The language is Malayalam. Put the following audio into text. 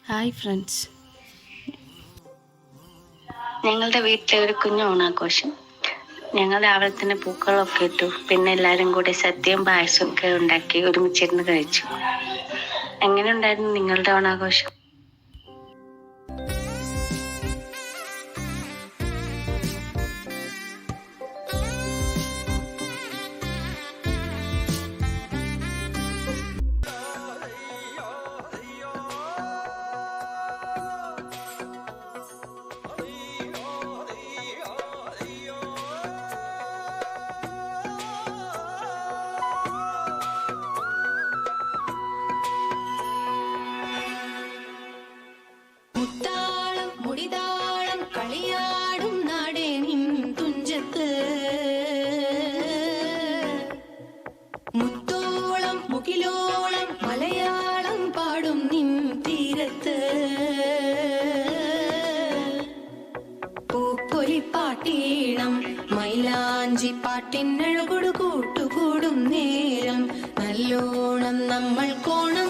Hi friends. ഞങ്ങളുടെ വീട്ടിലെ ഒരു കുഞ്ഞു ഓണാഘോഷം. ഞങ്ങൾ രാവിലെ തന്നെ പൂക്കളൊക്കെ ഇട്ടു. പിന്നെ എല്ലാവരും കൂടി സദ്യയും പായസവും ഒക്കെ ഉണ്ടാക്കി ഒരുമിച്ചിരുന്ന് കഴിച്ചു. എങ്ങനെ ഉണ്ടായിരുന്നു നിങ്ങളുടെ ഓണാഘോഷം? മുടിതാളം കളിയാടും നാടേ നിൻ തുഞ്ചത്ത്, മുത്തോളം മുകിലോളം മലയാളം പാടും നിൻ തീരത്ത്, പൂപ്പൊലിപ്പാട്ടീണം മൈലാഞ്ചി പാട്ടിനഴകൊടു കൂട്ടുകൂടും നേരം നല്ലോണം നമ്മൾ കോണം